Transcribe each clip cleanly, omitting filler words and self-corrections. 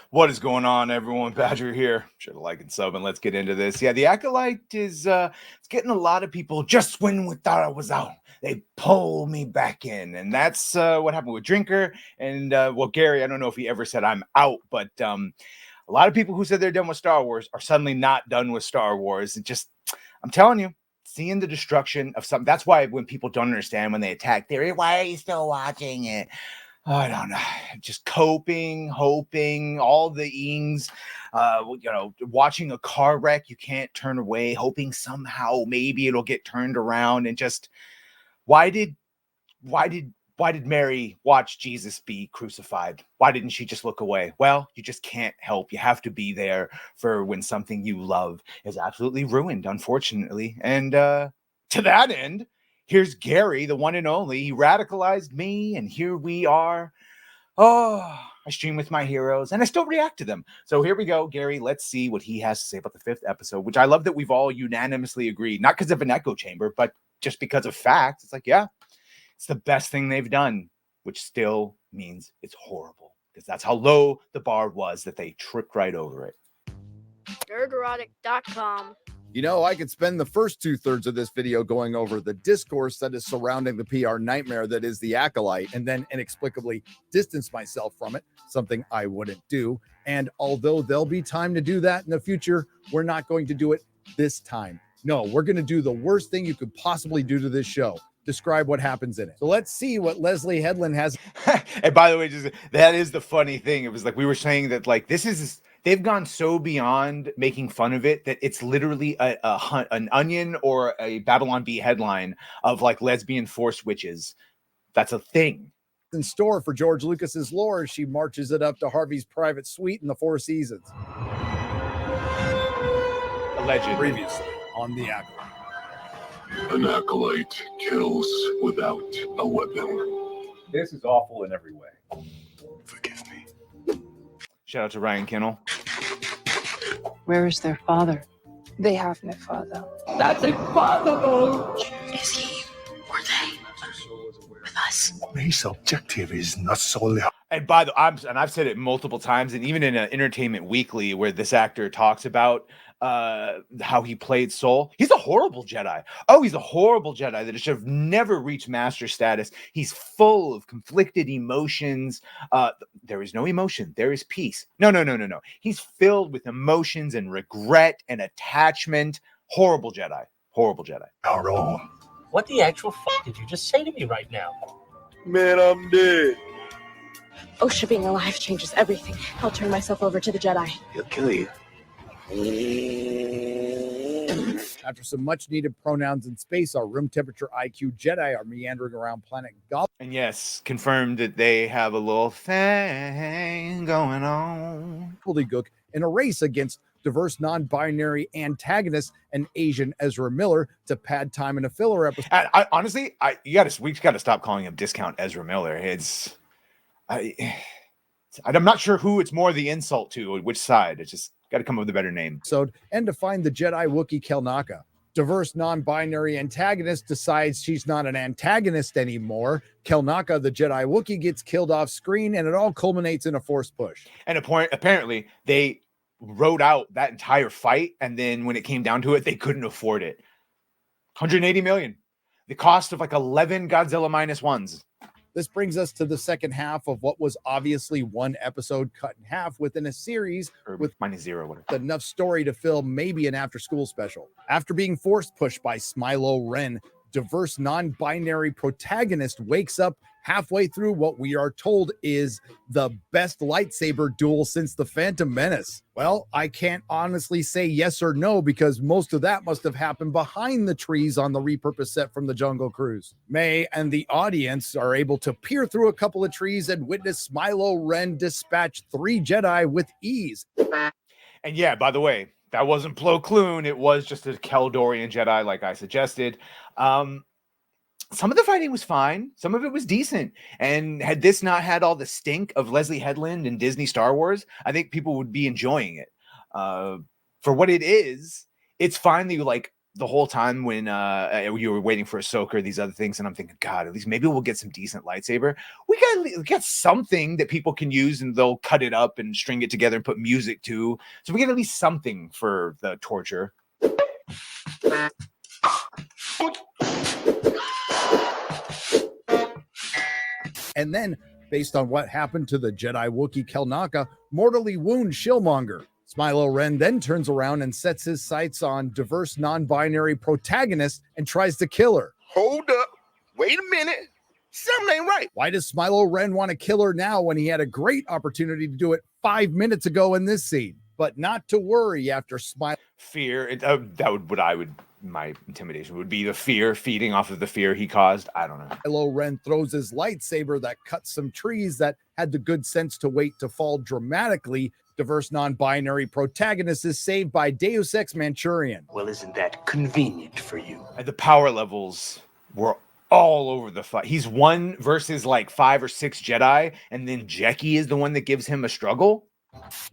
What is going on, everyone? Badger here. Should have liked and sub, and let's get into this. Yeah, the Acolyte is it's getting a lot of people. Just when we thought I was out, they pull me back in, and that's what happened with Drinker and well, Gary. I don't know if he ever said I'm out, but a lot of people who said they're done with Star Wars are suddenly not done with Star Wars. And just, I'm telling you, seeing the destruction of something. That's why when people don't understand when they attack theory, why are you still watching it? I don't know. Just coping, hoping, all the ings. Watching a car wreck, you can't turn away, hoping somehow maybe it'll get turned around. And just why did Mary watch Jesus be crucified? Why didn't she just look away? Well, you just can't help. You have to be there for when something you love is absolutely ruined, unfortunately. And to that end, here's Gary, the one and only. He radicalized me, and here we are. Oh, I stream with my heroes, and I still react to them. So here we go, Gary. Let's see what he has to say about the 5th episode, which I love that we've all unanimously agreed, not because of an echo chamber, but just because of facts. It's like, yeah, it's the best thing they've done, which still means it's horrible, because that's how low the bar was that they tripped right over it. Nerdrotic.com. You know, I could spend the first 2/3 of this video going over the discourse that is surrounding the PR nightmare that is the Acolyte, and then inexplicably distance myself from it, something I wouldn't do. And although there'll be time to do that in the future, we're not going to do it this time. No, we're going to do the worst thing you could possibly do to this show. Describe what happens in it. So let's see what Leslie Headland has. And by the way, just that is the funny thing. It was like we were saying that, like, they've gone so beyond making fun of it that it's literally an Onion or a Babylon Bee headline of like lesbian force witches. That's a thing In store for George Lucas's lore as she marches it up to Harvey's private suite in the Four Seasons. Allegedly. Previously on the Acolyte. An acolyte kills without a weapon. This is awful in every way. Forgive me. Shout out to Ryan Kinnell. Where is their father? They have no father. That's impossible. Is he or they with us? His objective is not solely. And I've said it multiple times, and even in Entertainment Weekly, where this actor talks about how he played Soul. He's a horrible Jedi. Oh, he's a horrible Jedi that should have never reached master status. He's full of conflicted emotions. There is no emotion. There is peace. No. He's filled with emotions and regret and attachment. Horrible Jedi. Horrible Jedi. Our own. What the actual fuck did you just say to me right now? Man, I'm dead. Osha being alive changes everything. I'll turn myself over to the Jedi. He'll kill you. After some much needed pronouns in space, our room temperature IQ Jedi are meandering around planet Goblin. And yes, confirmed that they have a little thing going on. Gook in a race against diverse non-binary antagonists and Asian Ezra Miller to pad time in a filler episode. And honestly, we gotta stop calling him Discount Ezra Miller. I'm not sure who it's more the insult to, or which side. It's just got to come up with a better name. And to find the Jedi Wookiee Kelnaka. Diverse non-binary antagonist decides she's not an antagonist anymore. Kelnaka, the Jedi Wookiee, gets killed off screen, and it all culminates in a force push. And apparently they wrote out that entire fight, and then when it came down to it, they couldn't afford it. 180 million. The cost of like 11 Godzilla -1s. This brings us to the second half of what was obviously one episode cut in half within a series with -0, whatever. Enough story to fill maybe an after-school special. After being force pushed by Smilo Ren, diverse non-binary protagonist wakes up halfway through what we are told is the best lightsaber duel since the Phantom Menace. Well, I can't honestly say yes or no because most of that must have happened behind the trees on the repurposed set from the Jungle Cruise. May and the audience are able to peer through a couple of trees and witness Smilo Ren dispatch 3 Jedi with ease. And yeah, by the way, that wasn't Plo Koon. It was just a Keldorian Jedi, like I suggested. Some of the fighting was fine. Some of it was decent. And had this not had all the stink of Leslie Headland and Disney Star Wars, I think people would be enjoying it. For what it is, it's finally like the whole time when you were waiting for Ahsoka or these other things, and I'm thinking, God, at least maybe we'll get some decent lightsaber. We get something that people can use, and they'll cut it up and string it together and put music to. So we get at least something for the torture. And then, based on what happened to the Jedi Wookiee Kelnaka, mortally wounds Shillmonger. Smilo Ren then turns around and sets his sights on diverse non-binary protagonist and tries to kill her. Hold up. Wait a minute. Something ain't right. Why does Smilo Ren want to kill her now when he had a great opportunity to do it 5 minutes ago in this scene? But not to worry after Smilo. Fear. My intimidation would be the fear, feeding off of the fear he caused. I don't know. Kylo Ren throws his lightsaber that cuts some trees that had the good sense to wait to fall dramatically. Diverse non-binary protagonist is saved by Deus Ex Manchurian. Well, isn't that convenient for you? And the power levels were all over the fight. He's one versus like 5 or 6 Jedi, and then Jeki is the one that gives him a struggle.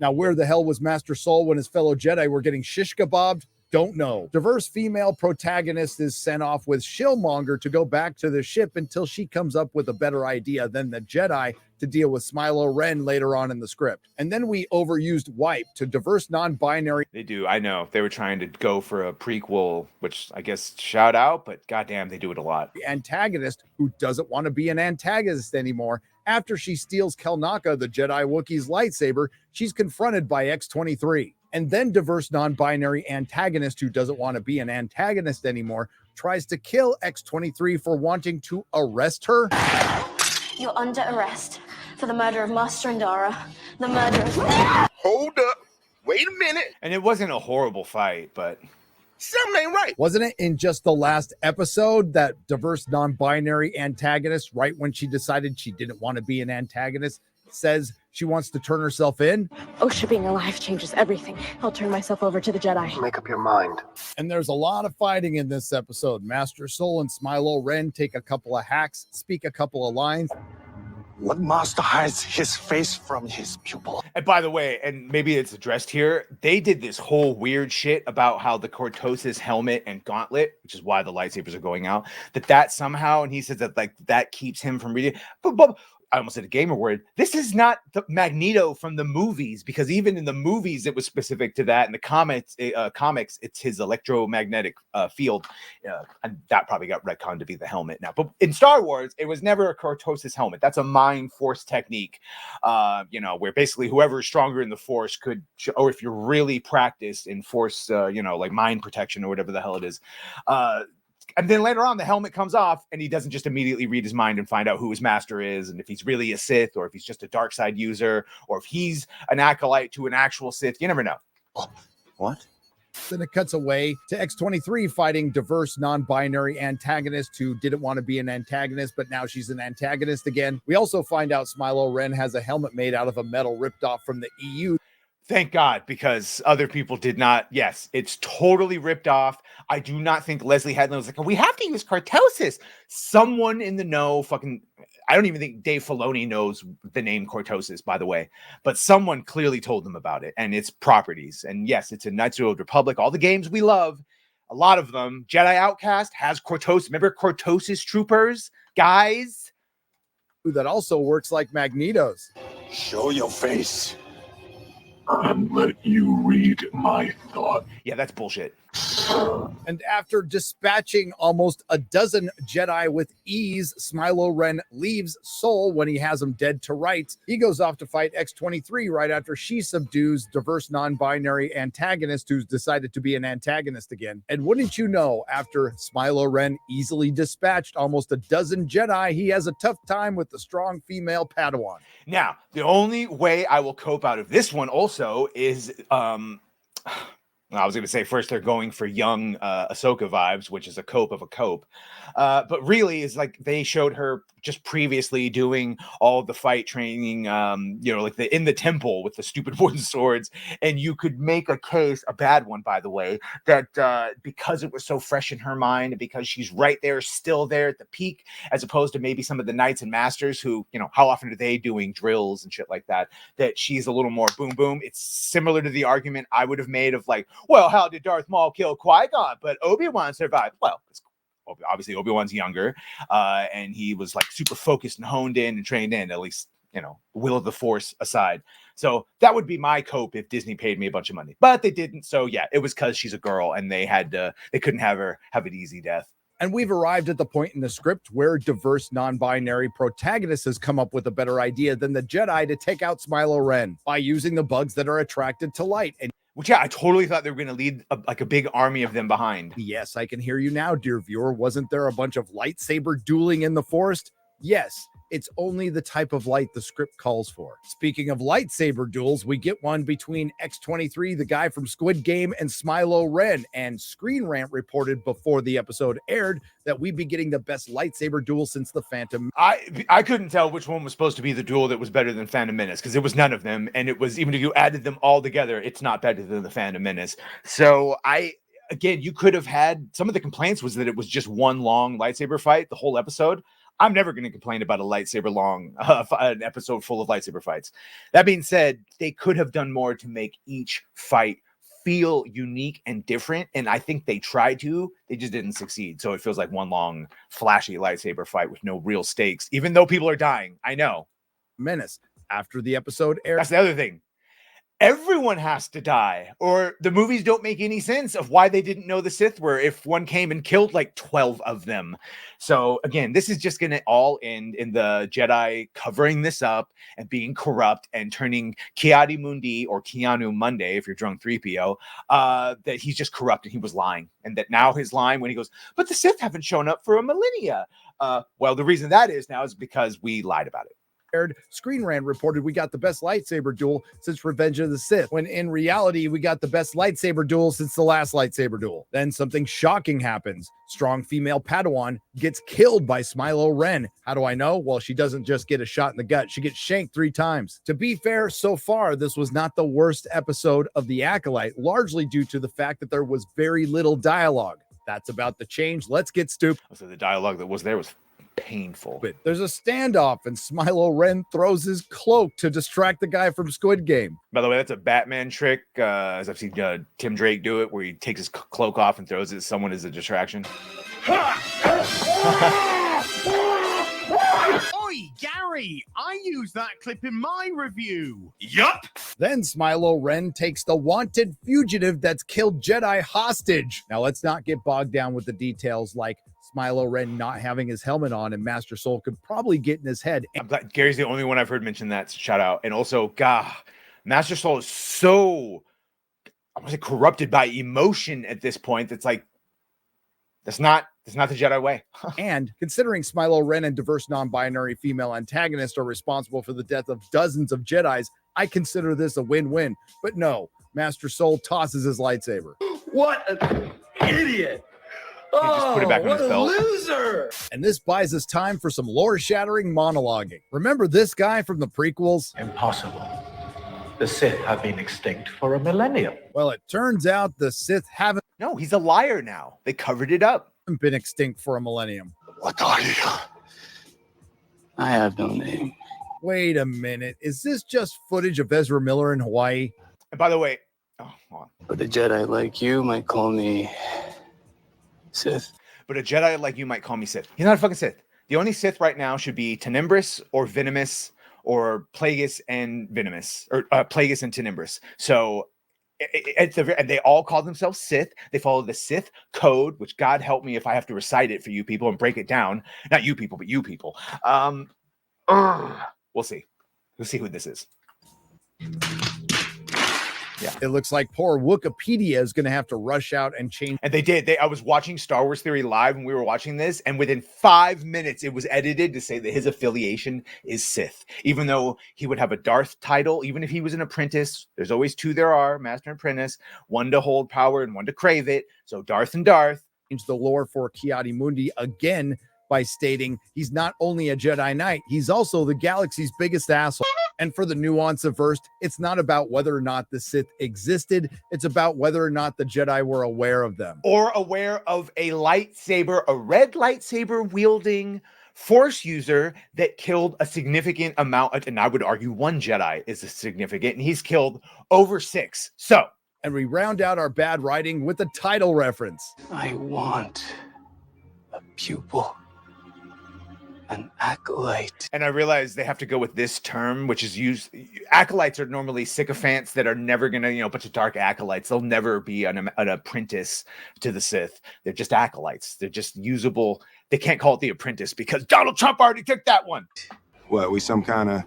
Now, where the hell was Master Soul when his fellow Jedi were getting shish kebabbed? Don't know. Diverse female protagonist is sent off with Shillmonger to go back to the ship until she comes up with a better idea than the Jedi to deal with Smilo Ren later on in the script. And then we overused wipe to diverse non-binary. They do. I know. They were trying to go for a prequel, which I guess shout out, but goddamn, they do it a lot. Antagonist who doesn't want to be an antagonist anymore. After she steals Kelnaka, the Jedi Wookiee's lightsaber, she's confronted by X-23. And then diverse non-binary antagonist who doesn't want to be an antagonist anymore tries to kill X-23 for wanting to arrest her. You're under arrest for the murder of Master Indara, the murder of... Hold up. Wait a minute. And it wasn't a horrible fight, but Something ain't right. Wasn't it in just the last episode that diverse non-binary antagonist, right when she decided she didn't want to be an antagonist, says she wants to turn herself in? OSHA being alive changes everything. I'll turn myself over to the Jedi. Make up your mind. And there's a lot of fighting in this episode. Master Soul and Smilo Ren take a couple of hacks, speak a couple of lines. What master hides his face from his pupil? And by the way, and maybe it's addressed here, they did this whole weird shit about how the Cortosis helmet and gauntlet, which is why the lightsabers are going out, that somehow, and he says that like that keeps him from reading. But I almost said a gamer word. This is not the Magneto from the movies, because even in the movies it was specific to that. In the comics, it's his electromagnetic field, and that probably got retconned to be the helmet now. But in Star Wars, it was never a Cortosis helmet. That's a mind force technique, where basically whoever is stronger in the force could, or if you're really practiced in force, like mind protection or whatever the hell it is. And then later on, the helmet comes off, and he doesn't just immediately read his mind and find out who his master is, and if he's really a Sith, or if he's just a dark side user, or if he's an acolyte to an actual Sith. You never know. What? Then it cuts away to X-23 fighting diverse non-binary antagonist who didn't want to be an antagonist, but now she's an antagonist again. We also find out Smilo Ren has a helmet made out of a metal ripped off from the EU. Thank God, because other people did not. Yes, it's totally ripped off. I do not think Leslie Headland was like, we have to use Cortosis. Someone in the know I don't even think Dave Filoni knows the name Cortosis, by the way, but someone clearly told them about it and its properties. And yes, it's in Knights of the Old Republic. All the games we love, a lot of them. Jedi Outcast has Cortosis. Remember Cortosis troopers, guys? That also works like Magneto's. Show your face. And let you read my thought. Yeah, that's bullshit. And after dispatching almost a dozen Jedi with ease, Smilo Ren leaves Soul when he has him dead to rights. He goes off to fight X-23 right after she subdues diverse non-binary antagonist who's decided to be an antagonist again. And wouldn't you know, after Smilo Ren easily dispatched almost a dozen Jedi, he has a tough time with the strong female Padawan. Now, the only way I will cope out of this one also is I was going to say first they're going for young Ahsoka vibes, which is a cope of a cope. But really is like they showed her just previously doing all the fight training, like in the temple with the stupid wooden swords. And you could make a case, a bad one, by the way, that because it was so fresh in her mind and because she's right there, still there at the peak, as opposed to maybe some of the knights and masters who, how often are they doing drills and shit like that, that she's a little more boom, boom. It's similar to the argument I would have made of like, well, how did Darth Maul kill Qui-Gon, but Obi-Wan survived? Well, obviously Obi-Wan's younger, and he was like super focused and honed in and trained in, at least, will of the Force aside. So that would be my cope if Disney paid me a bunch of money, but they didn't. So yeah, it was because she's a girl and they couldn't have her have an easy death. And we've arrived at the point in the script where diverse non-binary protagonist has come up with a better idea than the Jedi to take out Smilow Ren by using the bugs that are attracted to light. And which, yeah, I totally thought they were going to lead a big army of them behind. yes, I can hear you now, dear viewer. Wasn't there a bunch of lightsaber dueling in the forest? Yes, it's only the type of light the script calls for. Speaking of lightsaber duels, we get one between X-23, the guy from Squid Game, and Smilow Ren. And Screen Rant reported before the episode aired that we'd be getting the best lightsaber duel since the Phantom. I couldn't tell which one was supposed to be the duel that was better than Phantom Menace, because it was none of them. And it was, even if you added them all together, it's not better than the Phantom Menace. So again, you could have had, some of the complaints was that it was just one long lightsaber fight, the whole episode. I'm never going to complain about a lightsaber long, an episode full of lightsaber fights. That being said, they could have done more to make each fight feel unique and different. And I think they tried to, they just didn't succeed. So it feels like one long, flashy lightsaber fight with no real stakes, even though people are dying. I know. Menace. After the episode aired. That's the other thing. Everyone has to die, or the movies don't make any sense of why they didn't know the Sith were if one came and killed like 12 of them. So again, this is just going to all end in the Jedi covering this up and being corrupt and turning Kiadi Mundi, or Keanu Monday, if you're drunk 3PO, that he's just corrupt and he was lying. And that now his line when he goes, but the Sith haven't shown up for a millennia. Well, the reason that is now is because we lied about it. Screen Rant reported we got the best lightsaber duel since Revenge of the Sith, when in reality, we got the best lightsaber duel since the last lightsaber duel. Then something shocking happens. Strong female Padawan gets killed by Smilow Ren. How do I know? Well, she doesn't just get a shot in the gut. She gets shanked 3 times. To be fair, so far, this was not the worst episode of The Acolyte, largely due to the fact that there was very little dialogue. That's about to change. Let's get stupid. So the dialogue that was there was painful. But there's a standoff and Smilow Ren throws his cloak to distract the guy from Squid Game. By the way, that's a Batman trick, as I've seen Tim Drake do it, where he takes his cloak off and throws it at someone as a distraction. Oi, Gary, I used that clip in my review. Yup. Then Smilow Ren takes the wanted fugitive that's killed Jedi hostage. Now let's not get bogged down with the details like Smilow Ren not having his helmet on, and Master Soul could probably get in his head. I'm glad Gary's the only one I've heard mention that. Shout out. And also, God, Master Soul is so, I want to say, corrupted by emotion at this point. That's like, that's not the Jedi way. And considering Smilow Ren and diverse non-binary female antagonists are responsible for the death of dozens of Jedis, I consider this a win-win. But no, Master Soul tosses his lightsaber. What an idiot! Just put it back on his belt. Loser! And this buys us time for some lore-shattering monologuing. Remember this guy from the prequels? Impossible. The Sith have been extinct for a millennium. Well, it turns out the Sith haven't No, he's a liar now. They covered it up. been extinct for a millennium. What are you? I have no name. Wait a minute. Is this just footage of Ezra Miller in Hawaii? And by the way, hold on. But a Jedi like you might call me Sith. But a Jedi like you might call me Sith. He's not a fucking Sith. The only Sith right now should be Tenebrous or Venomous or Plagueis and Venomous, or Plagueis and Tenebrous. So and they all call themselves Sith. They follow the Sith code, which God help me if I have to recite it for you people and break it down. Not you people, but you people. We'll see. We'll see who this is. Yeah. It looks like poor Wikipedia is going to have to rush out and change. And they did. I was watching Star Wars Theory live when we were watching this, and within 5 minutes, it was edited to say that his affiliation is Sith. Even though he would have a Darth title, even if he was an apprentice, there's always 2 there are, Master and Apprentice, one to hold power and one to crave it. So Darth and Darth. Change the lore for Kiadi Mundi again by stating he's not only a Jedi Knight, he's also the galaxy's biggest asshole. And for the nuance of first, it's not about whether or not the Sith existed. It's about whether or not the Jedi were aware of them. Or aware of a lightsaber, a red lightsaber wielding Force user that killed a significant amount. And I would argue 1 Jedi is a significant, and he's killed over 6. So And we round out our bad writing with a title reference. I want a pupil, an acolyte. And I realize they have to go with this term, which is used. Acolytes are normally sycophants that are never going to, a bunch of dark acolytes. They'll never be an apprentice to the Sith. They're just acolytes. They're just usable. They can't call it the apprentice because Donald Trump already took that one. What, we some kind of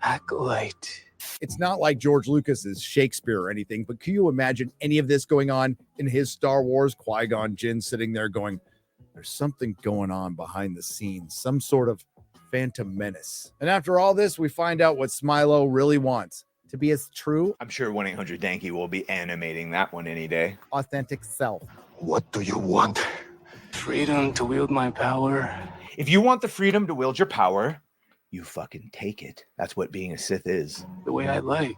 Acolyte. It's not like George Lucas's Shakespeare or anything, but can you imagine any of this going on in his Star Wars? Qui-Gon Jinn sitting there going, there's something going on behind the scenes, some sort of phantom menace. And after all this, we find out what Smilo really wants to be as true. I'm sure 1-800-Danky will be animating that one any day. Authentic self. What do you want? Freedom to wield my power. If you want the freedom to wield your power, you fucking take it. That's what being a Sith is. The way I like.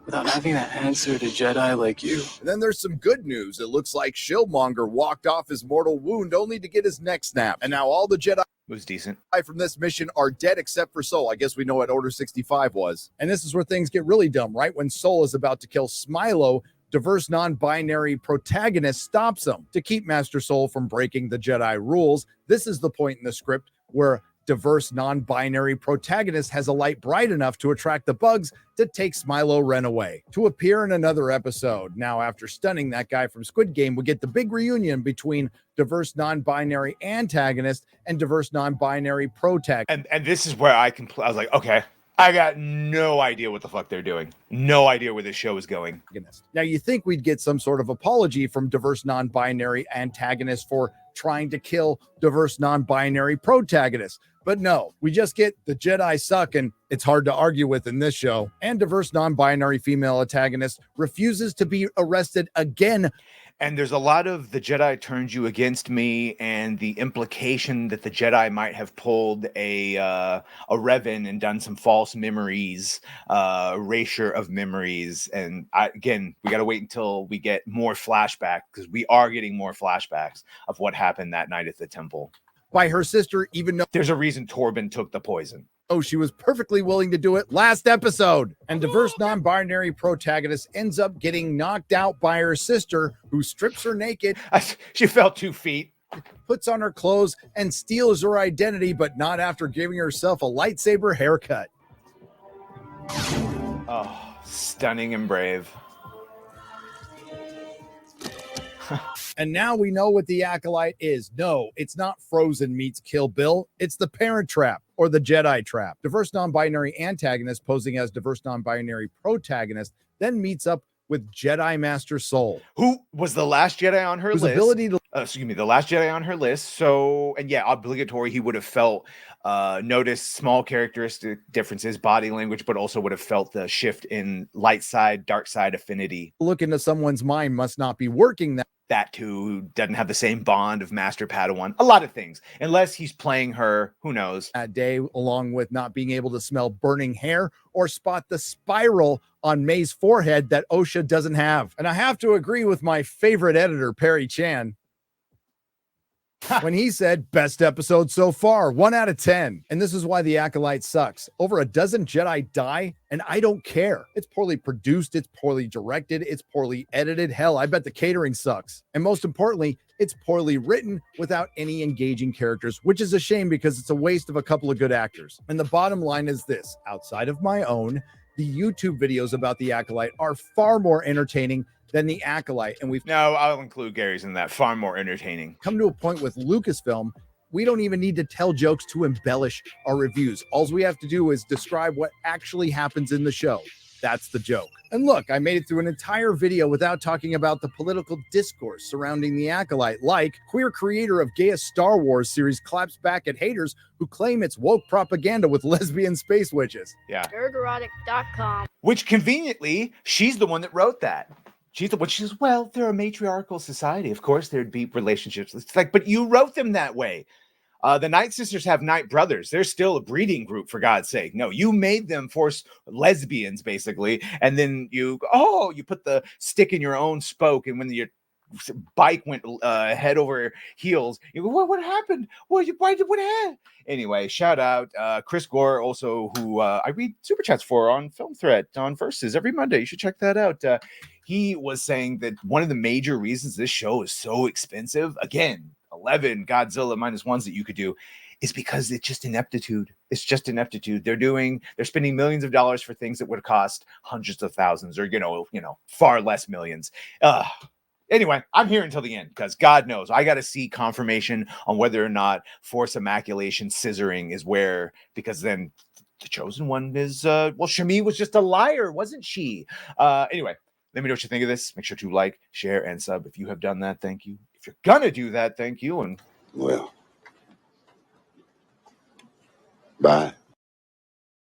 Without having to answer to Jedi like you. And then there's some good news. It looks like Shillmonger walked off his mortal wound only to get his neck snapped. And now all the Jedi was decent from this mission are dead except for Sol. I guess we know what Order 65 was. And this is where things get really dumb, right? When Sol is about to kill Smilo, diverse non-binary protagonist stops him to keep Master Sol from breaking the Jedi rules. This is the point in the script where diverse non-binary protagonist has a light bright enough to attract the bugs to take Smilo Ren away to appear in another episode. Now, after stunning that guy from Squid Game, we get the big reunion between diverse non-binary antagonist and diverse non-binary protagonist. And this is where I was like, okay, I got no idea what the fuck they're doing. No idea where this show is going. Now, you think we'd get some sort of apology from diverse non-binary antagonist for trying to kill diverse non-binary protagonist. But no, we just get the Jedi suck, and it's hard to argue with in this show. And diverse non-binary female antagonist refuses to be arrested again. And there's a lot of the Jedi turns you against me, and the implication that the Jedi might have pulled a Revan and done some false memories, erasure of memories. And again, we got to wait until we get more flashback, because we are getting more flashbacks of what happened that night at the temple. By her sister, even though there's a reason Torben took the poison. Oh, she was perfectly willing to do it last episode. And diverse non-binary protagonist ends up getting knocked out by her sister, who strips her naked. She fell 2 feet. Puts on her clothes and steals her identity, but not after giving herself a lightsaber haircut. Oh, stunning and brave. And now we know what the Acolyte is. No, it's not Frozen meets Kill Bill. It's the Parent Trap, or the Jedi Trap. Diverse non-binary antagonist posing as diverse non-binary protagonist then meets up with Jedi Master Sol, who was the last Jedi on her list. Ability to the last Jedi on her list. So, and yeah, obligatory. He would have felt, noticed small characteristic differences, body language, but also would have felt the shift in light side, dark side affinity. Look into someone's mind must not be working that too doesn't have the same bond of Master Padawan. A lot of things, unless he's playing her, who knows? That day, along with not being able to smell burning hair or spot the spiral on May's forehead that Osha doesn't have. And I have to agree with my favorite editor, Perry Chan, when he said best episode so far, 1 out of 10. And this is why the Acolyte sucks. Over a dozen Jedi die, and I don't care. It's poorly produced, it's poorly directed, it's poorly edited. Hell, I bet the catering sucks. And most importantly, it's poorly written without any engaging characters, which is a shame because it's a waste of a couple of good actors. And the bottom line is this: outside of my own, the YouTube videos about the Acolyte are far more entertaining than the Acolyte. And I'll include Gary's in that. Far more entertaining. Come to a point with Lucasfilm, we don't even need to tell jokes to embellish our reviews. All we have to do is describe what actually happens in the show. That's the joke. And look, I made it through an entire video without talking about the political discourse surrounding the Acolyte, like queer creator of gayest Star Wars series claps back at haters who claim it's woke propaganda with lesbian space witches. Yeah. Nerdrotic.com. Which conveniently, she's the one that wrote that. She's the one. She says, well, they're a matriarchal society. Of course, there'd be relationships. It's like, but you wrote them that way. The Night Sisters have Night Brothers. They're still a breeding group, for God's sake. No, you made them force lesbians, basically. And then you put the stick in your own spoke. And when you're bike went head over heels. You go, what happened? What happened? Anyway, shout out Chris Gore, also, who I read super chats for on Film Threat on Versus every Monday. You should check that out. He was saying that one of the major reasons this show is so expensive, again, 11 Godzilla minus ones that you could do, is because it's just ineptitude. It's just ineptitude. They're spending millions of dollars for things that would cost hundreds of thousands, or far less millions. Anyway, I'm here until the end because God knows I got to see confirmation on whether or not force emasculation scissoring is where, because then the chosen one is Shami was just a liar, wasn't she? Anyway, let me know what you think of this. Make sure to like, share, and sub. If you have done that, thank you. If you're gonna do that, thank you. And Well, bye.